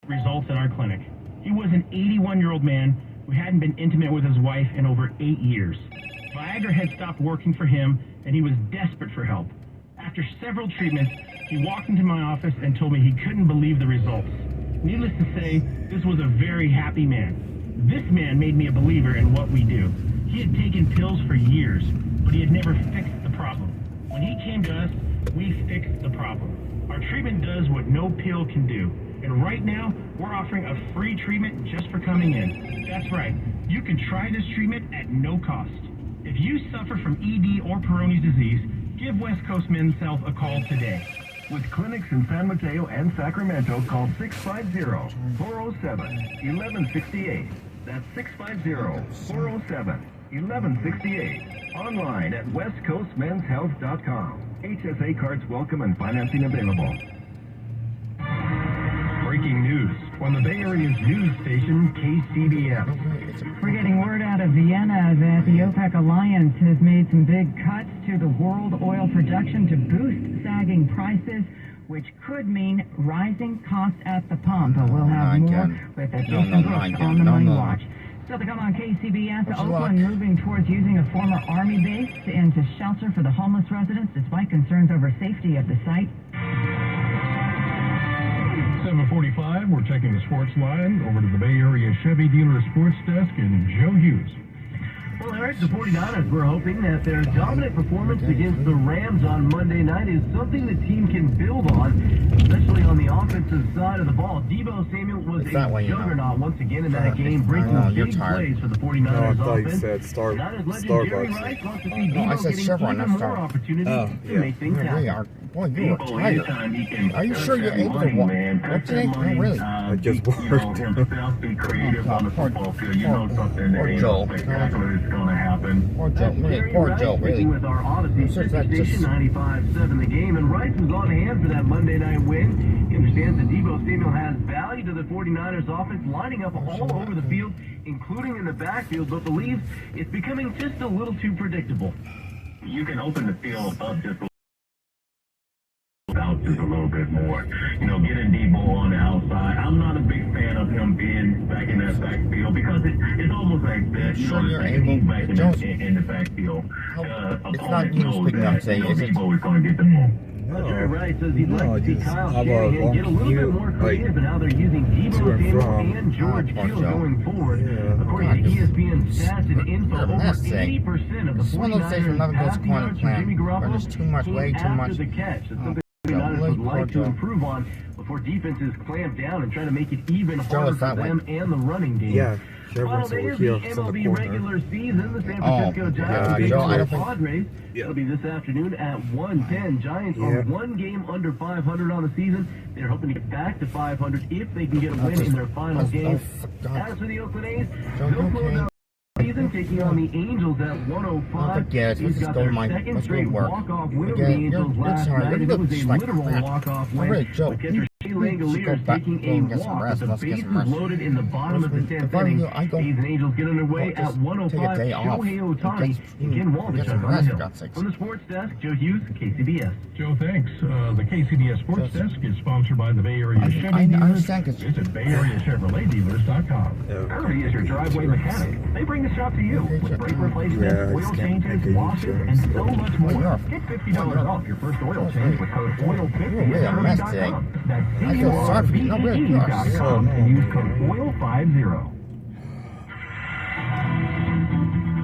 Results at our clinic. He was an 81-year-old man who hadn't been intimate with his wife in over 8 years. Viagra had stopped working for him, and he was desperate for help. After several treatments, he walked into my office and told me he couldn't believe the results. Needless to say, this was a very happy man. This man made me a believer in what we do. He had taken pills for years, but he had never fixed the problem. When he came to us, we fixed the problem. Our treatment does what no pill can do. And right now, we're offering a free treatment just for coming in. That's right. You can try this treatment at no cost. If you suffer from ED or Peyronie's disease, give West Coast Men's Health a call today. With clinics in San Mateo and Sacramento, call 650-407-1168. That's 650-407-1168. Online at westcoastmenshealth.com. HSA cards welcome and financing available. Breaking news on the Bay Area's news station, KCBS. We're getting word out of Vienna that the OPEC alliance has made some big cuts to the world oil production to boost sagging prices, which could mean rising costs at the pump. We'll have more with Jason Brooks on the Money Watch. Still to come on KCBS, Oakland moving towards using a former Army base into shelter for the homeless residents despite concerns over safety at the site. 7:45, we're checking the sports line over to the Bay Area Chevy Dealer Sports Desk and Joe Hughes. Well, Eric, the 49ers were hoping that their dominant performance against the Rams on Monday night is something the team can build on, especially on the offensive side of the ball. Deebo Samuel was a juggernaut once again in that game, breaking big plays for the 49ers offense. Niners legend Jerry Rice wants to see Deebo getting even more opportunities to make things happen. Boy, you are tired. Are you sure you're able to walk? What today? No, really. I just worked. Poor Joel. Poor Joel, really. With our Odyssey station 95.7 the game, and Rice was on hand for that Monday night win. He understands that Deebo Samuel has value to the 49ers offense, lining up all over the field, including in the backfield, but believes it's becoming just a little too predictable. You can open the field up just a little bit more. You know, getting Deebo on the outside. I'm not a big fan of him being back in that backfield because it's almost like that. You know, back in the backfield. It's not you speaking up saying, is it? Deebo is going to get the ball. Jerry Rice says he'd like to see Kyle Shanahan get a little bit more creative in how they're using Deebo Samuel and George Kittle going forward. According to ESPN stats and info, over 80% of the 49ers passing yards from Jimmy Garoppolo came after the catch. That's something the 49ers would like to improve on before defenses clamp down and try to make it even harder for them and the running game. Yeah. Final day of the MLB regular season, the San Francisco Giants will take on the Padres. It'll be this afternoon at 1:10. Giants are one game under 500 on the season. They're hoping to get back to 500 if they can get a win in their final game. As for the Oakland A's, they'll close out the season taking on the Angels at 105. He's got their second straight walk-off win over the Angels last night. It was a literal walk-off win. With catcher Langoliers taking a walk with the bases loaded in the bottom of the 10th inning. A's and Angels get underway at 105. Shohei Ohtani and Ken Waldichuk on the hill. From the sports desk, Joe Hughes, KCBS. Joe, thanks. The KCBS Sports Desk is sponsored by the Bay Area Chevy Dealers. Visit BayAreaChevroletDealers.com. Kirby is your driveway mechanic. They bring the shop to you with brake replacements, oil changes, washes, and so much more. Get $50 off your first oil change with code OIL50 at Kirby.com. That's I feel sorry for you. No, really, you are so... and use code OIL50.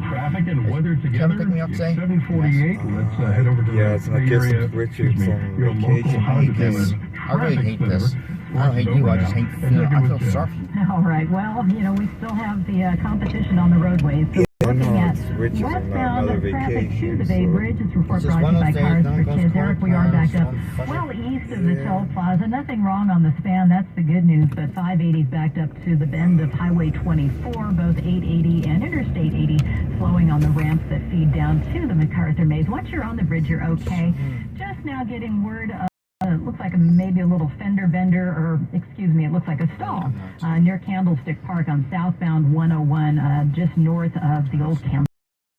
Traffic and weather together. Pick me up, say? 7:48. Let's head over to the Bay Area. Richard's on your local vacation. I hate this. I really hate this. I don't hate you, I just hate feeling. I feel sorry for you. All right, well, you know, we still have the competition on the roadways. So looking at westbound traffic to the Bay Bridge. It's report brought to you by Cars for Kids. Eric, we are backed up well east of the Toll Plaza. Nothing wrong on the span. That's the good news. But 580 is backed up to the bend of Highway 24. Both 880 and Interstate 80 flowing on the ramps that feed down to the MacArthur Maze. Once you're on the bridge, you're okay. Just now getting word of it looks like maybe a little fender bender, or excuse me, it looks like a stall near Candlestick Park on southbound 101, just north of the old Candlestick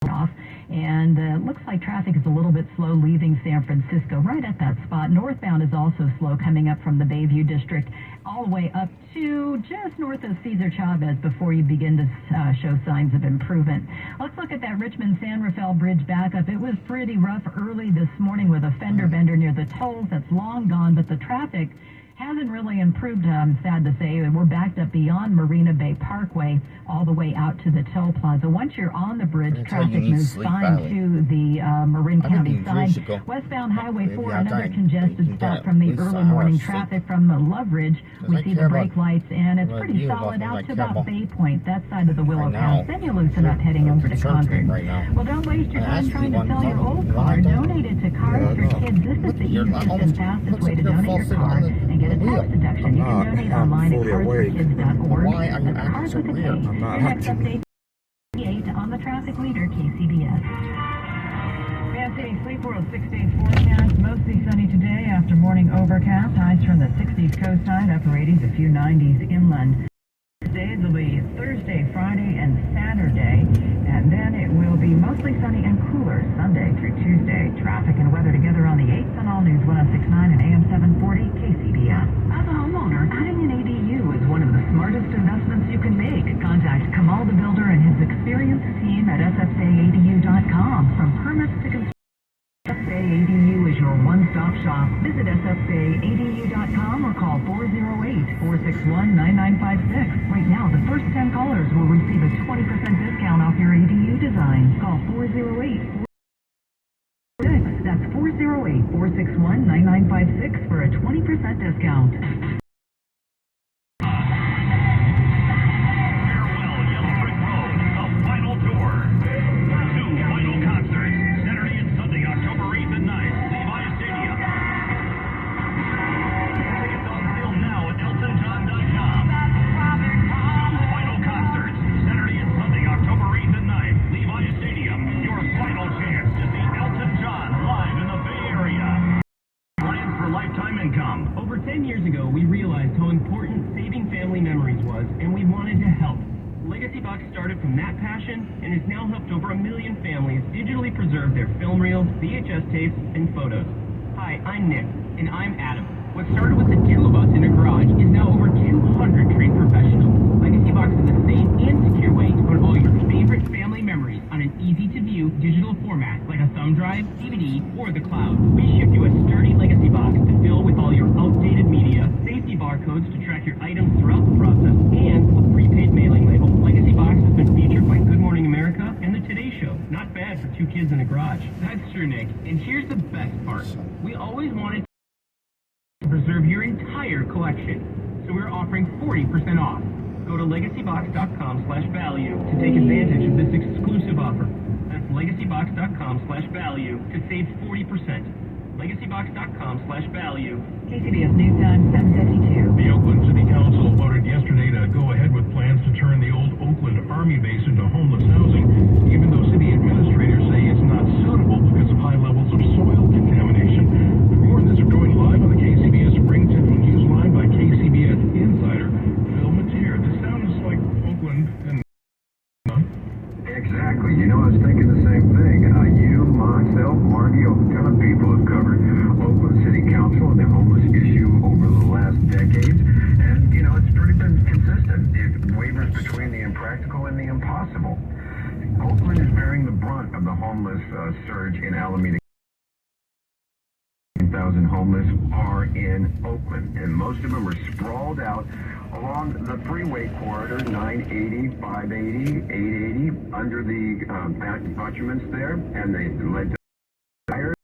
off. And it looks like traffic is a little bit slow leaving San Francisco, right at that spot. Northbound is also slow coming up from the Bayview District all the way up to just north of Cesar Chavez before you begin to show signs of improvement. Let's look at that Richmond-San Rafael Bridge backup. It was pretty rough early this morning with a fender bender near the tolls. That's long gone, but the traffic hasn't really improved, I'm sad to say. We're backed up beyond Marina Bay Parkway all the way out to the toll plaza. Once you're on the bridge, traffic moves fine to the Marin County side. Westbound Highway 4, another congested spot from the early morning traffic from the Love Ridge. We see the brake lights, and it's pretty solid out to about Bay Point, that side of the Willow Pass. Then you loosen up heading over to Concord. Well, don't waste your time trying to sell your old car. Donate it to Cars for Kids. This is the easiest and fastest way to donate your car and get a tax deduction. You can donate online at carsforkids.org. Why are you acting so weird? I'm not. Next update 8 on the traffic leader, KCBS. Fan City Sleep World 6-day forecast. Mostly sunny today after morning overcast. Highs from the 60s coast side, upper 80s, a few 90s inland. Days will be Thursday, Friday, and Saturday, and then it will be mostly sunny and cooler Sunday through Tuesday. Traffic and weather together on the 8th on All News 106.9 and AM 740 KCBS. As a homeowner, adding an ADU is one of the smartest investments you can make. Contact Kamal the Builder and his experienced team at sfcaadu.com. From permits to construction, SFA ADU is your one-stop shop. Visit sfcaadu.com or call 408-461-9956. Right now, the first 10 callers will receive a 20% discount off your ADU design. Call 408-461-9956. That's 408-461-9956 for a 20% discount. Over 10 years ago, we realized how important saving family memories was, and we wanted to help. Legacy Box started from that passion and has now helped over 1 million families digitally preserve their film reels, VHS tapes, and photos. Hi, I'm Nick, and I'm Adam. What started with the two of us in a garage is now over 200 trained professionals. Legacy Box is a safe and secure way to put all your favorite family memories on an easy-to-view digital format like a thumb drive, DVD, or the cloud. We ship you a sturdy Legacy Box to fill with all your outdated media, safety barcodes to track your items throughout the process, and a prepaid mailing label. Legacy Box has been featured by Good Morning America and The Today Show. Not bad for two kids in a garage. That's true, Nick. And here's the best part. We always wanted to preserve your entire collection, so we're offering 40% off. Go to legacybox.com/value to take advantage of this exclusive offer. That's legacybox.com/value to save 40%. legacybox.com/value. KCBS News Time 7:52. The Oakland City Council voted yesterday to go ahead with plans to turn the old Oakland Army base into homeless housing, even though city administrators say it's not suitable because of high levels of soil contamination. For more on this, we're going live on the KCBS Spring Central News Line by KCBS Insider Phil Mateer. This sounds like Oakland and... Exactly. You know, I was thinking the same thing. You, myself, Margie, a ton of people have covered Oakland City Council and the homeless issue over the last decades. And, you know, it's pretty been consistent. It wavers between the impractical and the impossible. Oakland is bearing the brunt of the homeless surge in Alameda. 1,000 homeless are in Oakland, and most of them are sprawled out along the freeway corridor, 980, 580, 880, under the buttrements there, and they led to fires,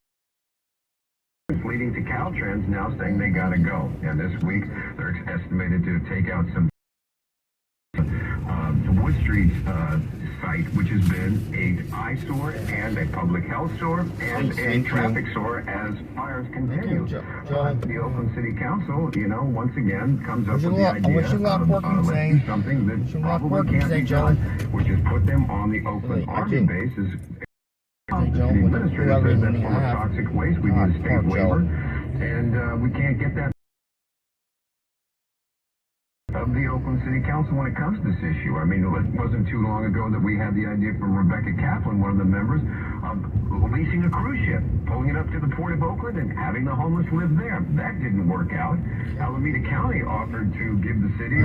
leading to Caltrans now saying they gotta go. And this week, they're estimated to take out some the Wood Street site, which has been an eyesore and a public health sore and a traffic sore as fires continue. The Oakland City Council, you know, once again comes up with the idea of let's do something that probably can't be done, which is put them on the Oakland Army base. The administrator says that's full of toxic waste. We need a state waiver, and we can't get that of the Oakland City Council when it comes to this issue. I mean, it wasn't too long ago that we had the idea from Rebecca Kaplan, one of the members, of leasing a cruise ship, pulling it up to the Port of Oakland and having the homeless live there. That didn't work out. Alameda County offered to give the city